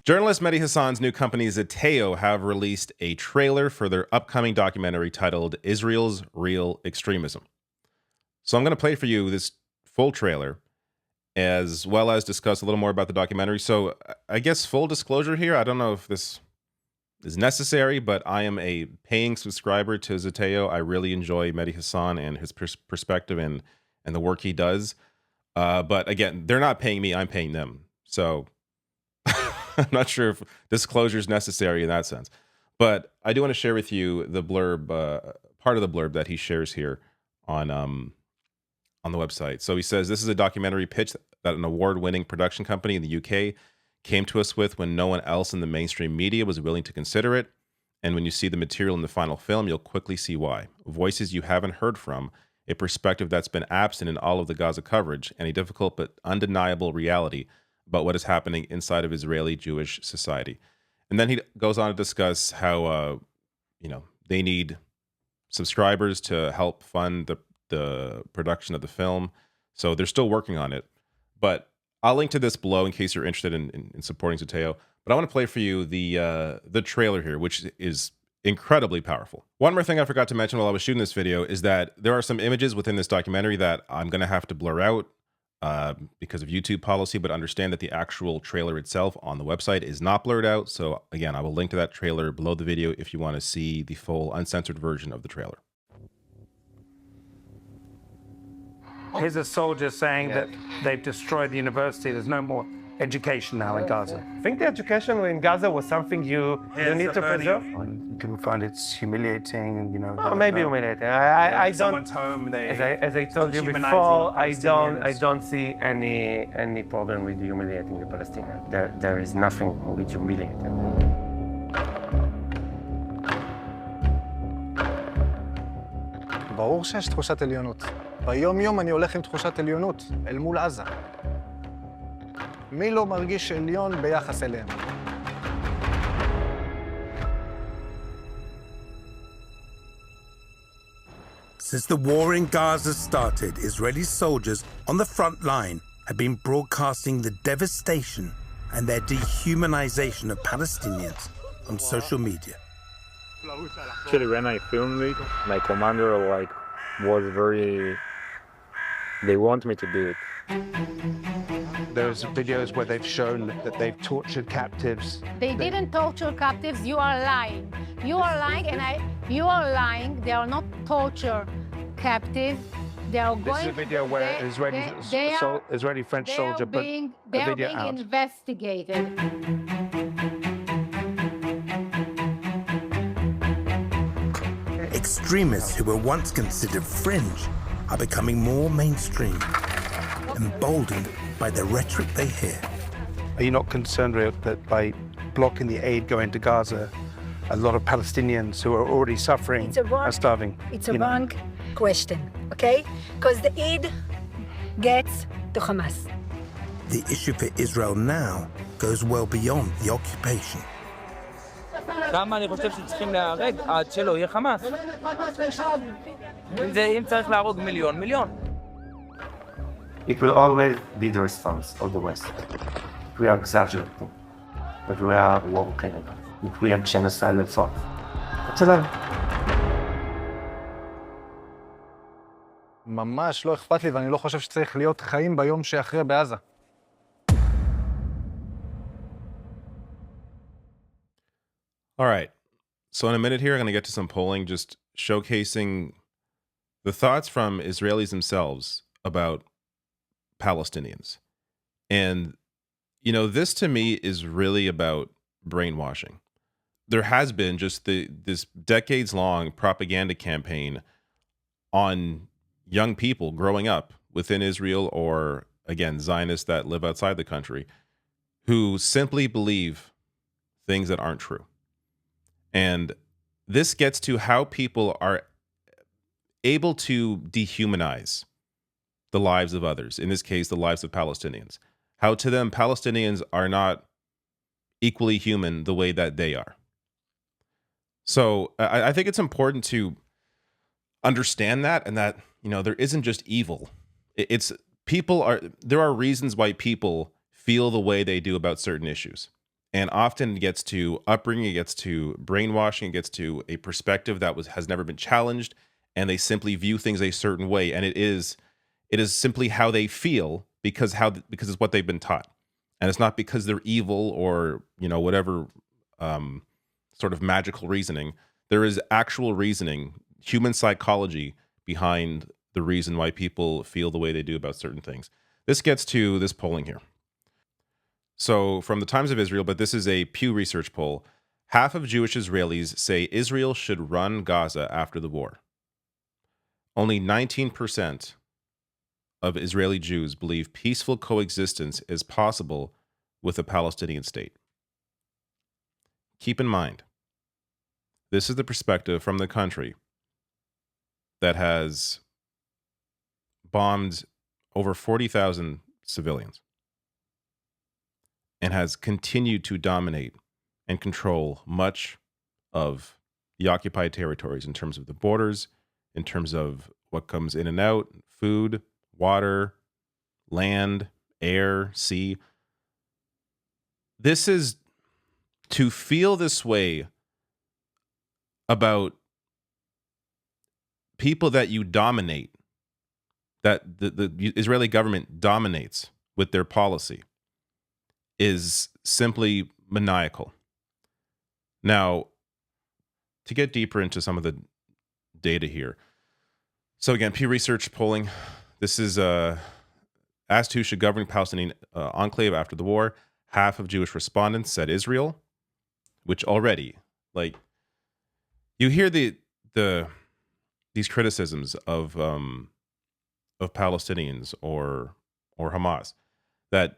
Journalist Mehdi Hasan's new company Zeteo have released a trailer for their upcoming documentary titled Israel's Real Extremism. So I'm going to play for you this full trailer as well as discuss a little more about the documentary. So I guess full disclosure here, I don't know if this is necessary, but I am a paying subscriber to Zeteo. I really enjoy Mehdi Hasan and his perspective and the work he does. But again, they're not paying me, I'm paying them. So I'm not sure if disclosure is necessary in that sense. But I do want to share with you the blurb, part of the blurb that he shares here on the website. So he says, this is a documentary pitch that an award-winning production company in the UK came to us with when no one else in the mainstream media was willing to consider it. And when you see the material in the final film, you'll quickly see why. Voices you haven't heard from, a perspective that's been absent in all of the Gaza coverage, and a difficult but undeniable reality about what is happening inside of Israeli Jewish society. And then he goes on to discuss how, they need subscribers to help fund the production of the film. So they're still working on it. But I'll link to this below in case you're interested in supporting Zeteo. But I want to play for you the trailer here, which is incredibly powerful. One more thing I forgot to mention while I was shooting this video is that there are some images within this documentary that I'm going to have to blur out because of YouTube policy, but understand that the actual trailer itself on the website is not blurred out. So again, I will link to that trailer below the video if you want to see the full uncensored version of the trailer. Here's a soldier saying that they've destroyed the university. There's no more education now in Gaza. I think the education in Gaza was something you need to preserve. You can find it's humiliating, Oh, maybe humiliating. I don't. Someone's home. As I told you before, I don't see any problem with humiliating the Palestinians. There is nothing with humiliating. ברור שיש תחושת עליונות. ביום-יום אני הולך עם תחושת עליונות, אל מול עזה. מי לא מרגיש עליון ביחס אליהם? Since the war in Gaza started, Israeli soldiers on the front line have been broadcasting the devastation and their dehumanization of Palestinians on social media. Actually, when I filmed it, my commander was very. They want me to do it. There's videos where they've shown that they've tortured captives. They didn't torture captives. You are lying. You are lying, you are lying. They are not torture captives. They are going. This is a video where an Israeli French soldier put a video out. Investigated. Extremists who were once considered fringe are becoming more mainstream, emboldened by the rhetoric they hear. Are you not concerned that by blocking the aid going to Gaza, a lot of Palestinians who are already suffering are starving? It's a wrong question, okay? Because the aid gets to Hamas. The issue for Israel now goes well beyond the occupation. כמה אני חושב שצריכים להרג עד שלא יהיה חמאס. אם צריך להרוג מיליון. It will always be the response of the West. We are exaggerating, but we are working. If we have genocidal thought. ממש לא אכפת לי, ואני לא חושב שצריך להיות חיים ביום שאחרי בעזה. All right. So in a minute here, I'm going to get to some polling, just showcasing the thoughts from Israelis themselves about Palestinians. And, this to me is really about brainwashing. There has been just this decades-long propaganda campaign on young people growing up within Israel or, again, Zionists that live outside the country who simply believe things that aren't true. And this gets to how people are able to dehumanize the lives of others, in this case, the lives of Palestinians. How to them, Palestinians are not equally human the way that they are. So I think it's important to understand that, and that, there isn't just evil. There are reasons why people feel the way they do about certain issues. And often it gets to upbringing, it gets to brainwashing, it gets to a perspective that has never been challenged, and they simply view things a certain way. And it is simply how they feel because it's what they've been taught. And it's not because they're evil or, whatever sort of magical reasoning. There is actual reasoning, human psychology behind the reason why people feel the way they do about certain things. This gets to this polling here. So from the Times of Israel, but this is a Pew Research poll, half of Jewish Israelis say Israel should run Gaza after the war. Only 19% of Israeli Jews believe peaceful coexistence is possible with a Palestinian state. Keep in mind, this is the perspective from the country that has bombed over 40,000 civilians and has continued to dominate and control much of the occupied territories in terms of the borders, in terms of what comes in and out, food, water, land, air, sea. This is to feel this way about people that you dominate, that the Israeli government dominates with their policy, is simply maniacal. Now, to get deeper into some of the data here. So again, Pew Research polling. This is asked who should govern Palestinian enclave after the war. Half of Jewish respondents said Israel, which already, you hear these criticisms of Palestinians or Hamas that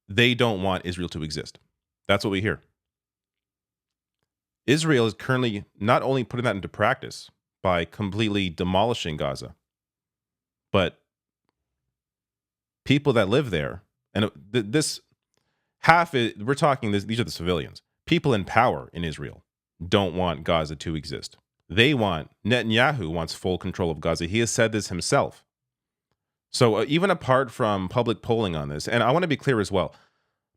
they don't want Israel to exist. That's what we hear. Israel is currently not only putting that into practice by completely demolishing Gaza, but people that live there, and this half, we're talking, these are the civilians. People in power in Israel don't want Gaza to exist. Netanyahu wants full control of Gaza. He has said this himself. So even apart from public polling on this, and I want to be clear as well,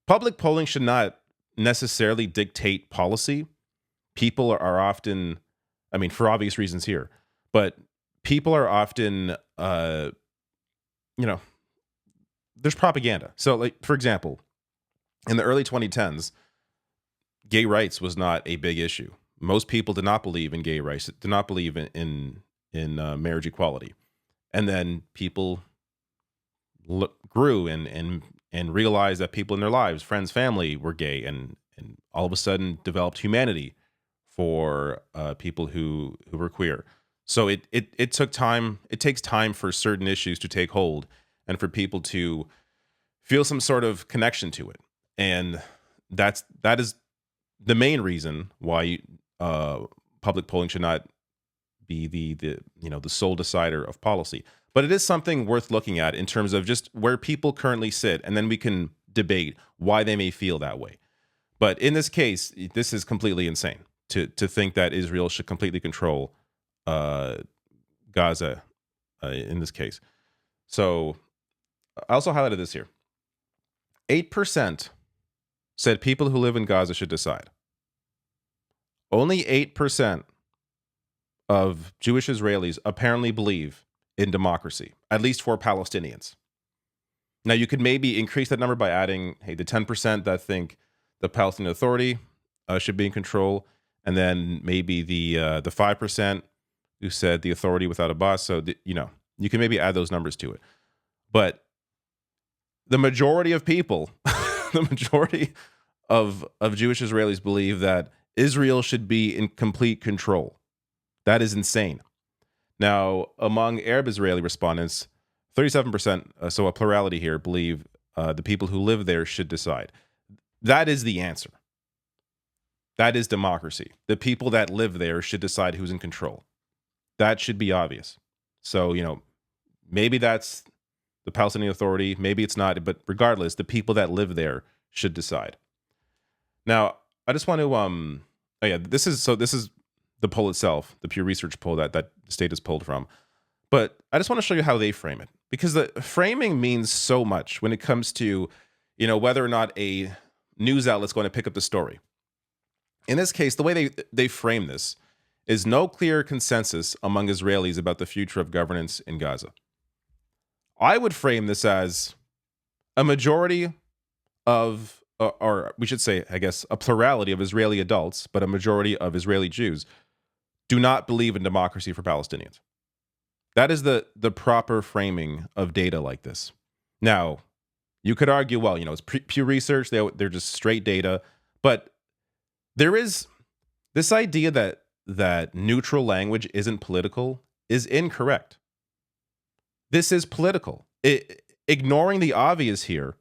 public polling should not necessarily dictate policy. People are often, for obvious reasons here, but people are often, there's propaganda. So, for example, in the early 2010s, gay rights was not a big issue. Most people did not believe in gay rights, did not believe in marriage equality. And then people grew and realized that people in their lives, friends, family, were gay, and all of a sudden developed humanity for people who were queer. So it took time. It takes time for certain issues to take hold and for people to feel some sort of connection to it. And that is the main reason why public polling should not be the sole decider of policy. But it is something worth looking at in terms of just where people currently sit, and then we can debate why they may feel that way. But in this case, this is completely insane to think that Israel should completely control Gaza in this case. So I also highlighted this here. 8% said people who live in Gaza should decide. Only 8% of Jewish Israelis apparently believe in democracy, at least for Palestinians. Now, you could maybe increase that number by adding, the 10% that think the Palestinian Authority should be in control, and then maybe the 5% who said the authority without a boss. So, you can maybe add those numbers to it. But the majority of people, the majority of Jewish Israelis believe that Israel should be in complete control. That is insane. Now, among Arab Israeli respondents, 37%, so a plurality here, believe the people who live there should decide. That is the answer. That is democracy. The people that live there should decide who's in control. That should be obvious. So, maybe that's the Palestinian Authority, maybe it's not, but regardless, the people that live there should decide. Now, I just want to, this is the poll itself, the Pew Research poll that the state is pulled from. But I just want to show you how they frame it, because the framing means so much when it comes to, whether or not a news outlets going to pick up the story. In this case, the way they frame this is no clear consensus among Israelis about the future of governance in Gaza. I would frame this as a majority of, or we should say, I guess, a plurality of Israeli adults, but a majority of Israeli Jews do not believe in democracy for Palestinians. That is the proper framing of data like this. Now, you could argue, well, it's Pew Research, they're just straight data, but there is this idea that neutral language isn't political is incorrect. This is political. Ignoring the obvious here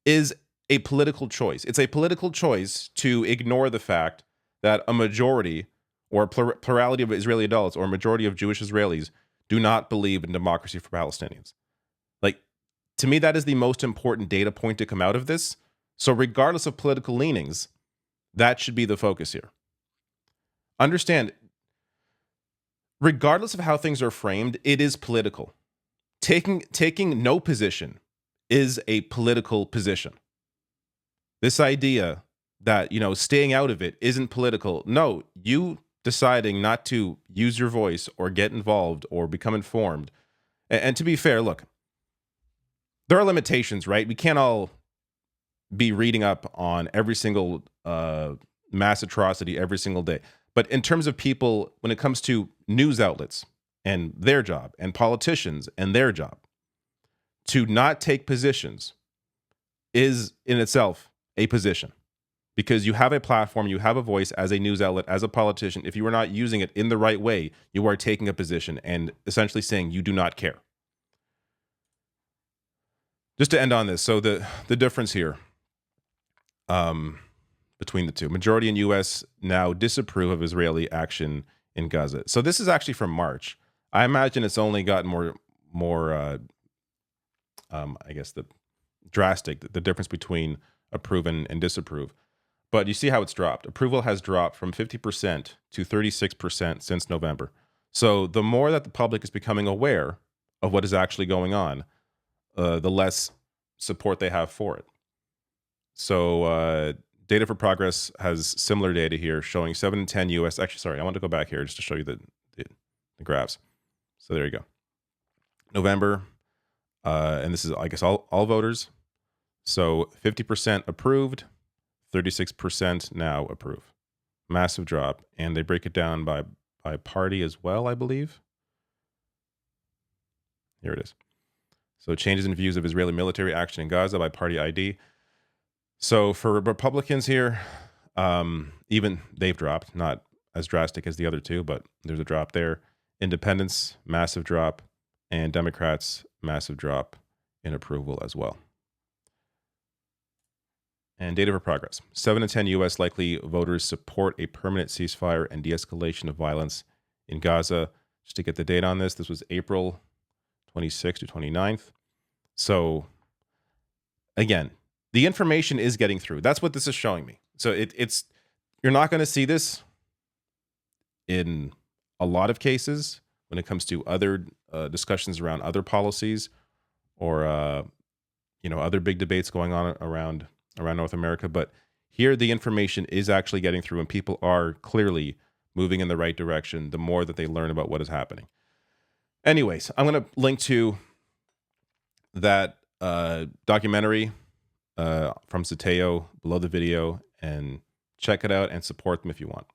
is a political choice. It's a political choice to ignore the fact that a majority or a plurality of Israeli adults or a majority of Jewish Israelis do not believe in democracy for Palestinians. Like, to me, that is the most important data point to come out of this. So regardless of political leanings, that should be the focus here. Understand, regardless of how things are framed, it is political. Taking no position is a political position. This idea that, staying out of it isn't political. No, you deciding not to use your voice or get involved or become informed. And to be fair, look, there are limitations, right? We can't all be reading up on every single mass atrocity every single day. But in terms of people, when it comes to news outlets and their job and politicians and their job, to not take positions is in itself a position. Because you have a platform, you have a voice as a news outlet, as a politician. If you are not using it in the right way, you are taking a position and essentially saying you do not care. Just to end on this, so the difference here between the two. Majority in U.S. now disapprove of Israeli action in Gaza. So this is actually from March. I imagine it's only gotten more I guess, the drastic, the difference between approve and disapprove. But you see how it's dropped. Approval has dropped from 50% to 36% since November. So the more that the public is becoming aware of what is actually going on, the less support they have for it. So Data for Progress has similar data here showing 7 in 10 U.S. Actually, sorry, I want to go back here just to show you the graphs. So there you go. November, and this is, I guess, all voters. So 50% approved, 36% now approve. Massive drop. And they break it down by party as well, I believe. Here it is. So changes in views of Israeli military action in Gaza by party ID. So for Republicans here, even they've dropped, not as drastic as the other two, but there's a drop there. Independents, massive drop. And Democrats, massive drop in approval as well. And Data for Progress. 7 in 10 U.S. likely voters support a permanent ceasefire and de-escalation of violence in Gaza. Just to get the date on this, this was April 26th to 29th. So, again, the information is getting through. That's what this is showing me. So it's you're not going to see this in a lot of cases when it comes to other discussions around other policies or other big debates going on around North America. But here the information is actually getting through and people are clearly moving in the right direction the more that they learn about what is happening. Anyways, I'm going to link to that documentary from Zeteo below the video and check it out and support them if you want.